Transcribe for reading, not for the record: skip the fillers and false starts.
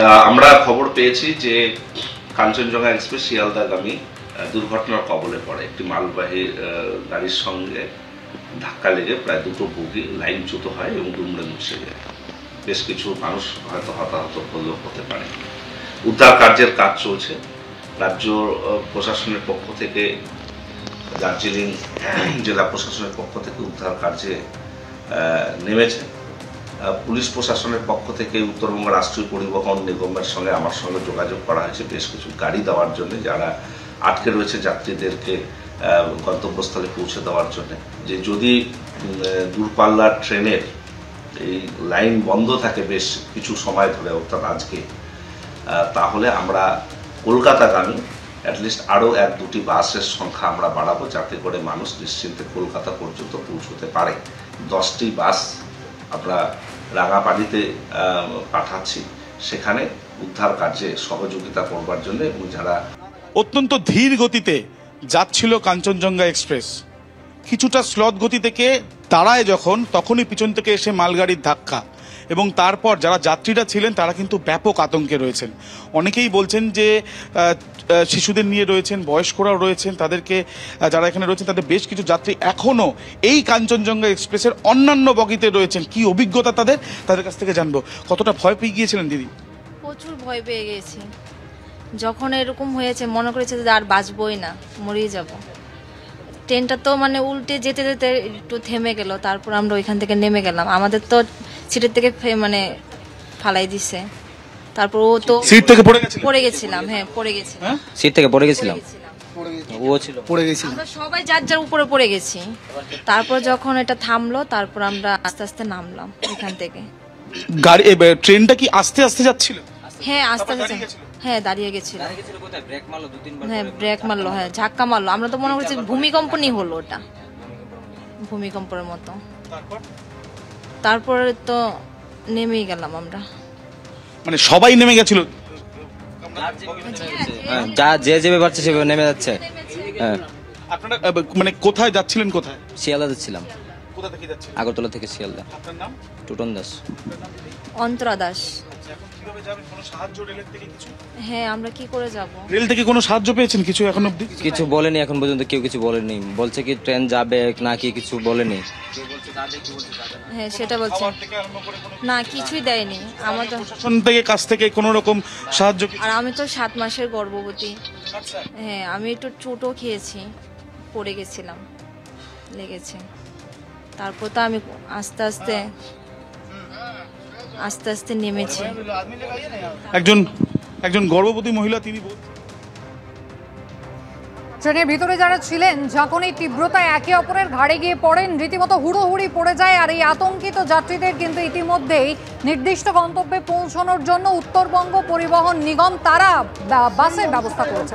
আমরা খবর পেয়েছি যে কাঞ্চনজঙ্ঘা এক্সপ্রেস শিয়ালদাগামী দুর্ঘটনার কবলে পড়ে। একটি মালবাহী গাড়ির সঙ্গে ধাক্কা লেগে প্রায় দুটো বগি লাইনচ্যুত হয় এবং দুমড়ে মুছে যায়। বেশ কিছু মানুষ হয়তো হতাহত হলেও হতে পারে। উদ্ধার কার্যের কাজ চলছে। রাজ্য প্রশাসনের পক্ষ থেকে, দার্জিলিং জেলা প্রশাসনের পক্ষ থেকে উদ্ধার কার্যে নেমেছে। পুলিশ প্রশাসনের পক্ষ থেকে উত্তরবঙ্গ রাষ্ট্রীয় পরিবহন নিগমের সঙ্গে আমার সঙ্গে যোগাযোগ করা হয়েছে বেশ কিছু গাড়ি দেওয়ার জন্য, যারা আটকে রয়েছে যাত্রীদেরকে গন্তব্যস্থলে পৌঁছে দেওয়ার জন্য। যে যদি দূরপাল্লার ট্রেনের এই লাইন বন্ধ থাকে বেশ কিছু সময় ধরে, অর্থাৎ আজকে, তাহলে আমরা কলকাতাগামী অ্যাটলিস্ট আরও 1-2টি বাসের সংখ্যা আমরা বাড়াবো, যাতে করে মানুষ নিশ্চিন্তে কলকাতা পর্যন্ত পৌঁছতে পারে। 10টি বাস আমরা রাঙাপাড়িতে পাঠাচ্ছি, সেখানে উদ্ধার কার্যে সহযোগিতা করবার জন্য। এবং যারা অত্যন্ত ধীর গতিতে যাচ্ছিল কাঞ্চনজঙ্ঘা এক্সপ্রেস, কিছুটা স্লথ গতি থেকে দাঁড়ায় যখন, তখনই পিছন থেকে এসে মালগাড়ির ধাক্কা, এবং তারপর যারা যাত্রীরা ছিলেন তারা কিন্তু ব্যাপক আতঙ্কে রয়েছেন। অনেকেই বলছেন যে শিশুদের নিয়ে রয়েছেন, বয়স্করাও রয়েছেন, তাদেরকে যারা এখানে রয়েছেন তাদের বেশ কিছু যাত্রী এখনও এই কাঞ্চনজঙ্ঘা এক্সপ্রেসের অন্যান্য বগিতে রয়েছেন। কি অভিজ্ঞতা তাদের কাছ থেকে জানবো। কতটা ভয় পেয়ে গিয়েছিলেন দিদি? প্রচুর ভয় পেয়ে গেছি। যখন এরকম হয়েছে মনে করেছে যে আর বাঁচবই না, মরেই যাব। ট্রেনটা তো মানে উল্টে যেতে যেতে একটু থেমে গেল, তারপর আমরা ওইখান থেকে নেমে গেলাম। আমাদের তো সিটের থেকে মানে ফালাই দিছে। তারপর ও তো সিট থেকে পড়ে গেছিলাম। হ্যাঁ, পড়ে গেছিলাম, সিট থেকে পড়ে গেছিলাম। ও ছিল পড়ে গেছিল, আমরা সবাই যার যার উপরে পড়ে গেছি। তারপর যখন এটা থামলো, তারপর আমরা আস্তে আস্তে নামলাম এখান থেকে। গাড়ি ট্রেনটা কি আস্তে আস্তে যাচ্ছিল? হ্যাঁ, আস্তে আস্তে। হ্যাঁ, দাঁড়িয়ে গেছিল। হ্যাঁ, ব্রেক মারলো, হ্যাঁ, ঝাক্কা মারলো। আমরা তো মনে করছি ভূমিকম্পনই হলো, ওটা ভূমিকম্পের মতো। তারপরে তো নেমেই গেলাম আমরা। মানে সবাই নেমে গেছিল, যা যে যেভাবে পারছে সেভাবে নেমে যাচ্ছে। হ্যাঁ। আপনারা মানে কোথায় যাচ্ছিলেন? কোথায়? শিয়ালদা যাচ্ছিলাম। কোথা থেকে যাচ্ছিলেন? আগরতলা থেকে শিয়ালদা। আপনার নাম? টুটন দাস। অন্তরা দাস। এখন কিভাবে যাবেন? কোনো সাহায্য রেলের থেকে কিছু? হ্যাঁ, আমরা কি করে যাব? রেল থেকে কোনো সাহায্য পেয়েছেন কিছু এখন অবধি? কিছু বলেনি এখন পর্যন্ত, কেউ কিছু বলেনি। বলছে কি ট্রেন যাবে নাকি কিছু বলেনি। হ্যাঁ, সেটা বলছে না, কিছুই দেয়নি আমাদের প্রশাসন থেকে, কাছ থেকে কোনো রকম সাহায্য। আর আমি তো 7 মাসের গর্ভবতী। হ্যাঁ, আমি একটু চোটও খেয়েছি, পড়ে গেছিলাম, লেগেছে। তারপর তো আমি আস্তে আস্তে নেমেছি। একজন গর্ভবতী মহিলা, তিনি ট্রেনের ভিতরে যারা ছিলেন ঝাঁকুনির তীব্রতায় একে অপরের ঘাড়ে গিয়ে পড়েন, রীতিমতো হুড়োহুড়ি পড়ে যায়। আর এই আতঙ্কিত যাত্রীদের কিন্তু ইতিমধ্যেই নির্দিষ্ট গন্তব্যে পৌঁছানোর জন্য উত্তরবঙ্গ পরিবহন নিগম তারা বাসের ব্যবস্থা করেছে।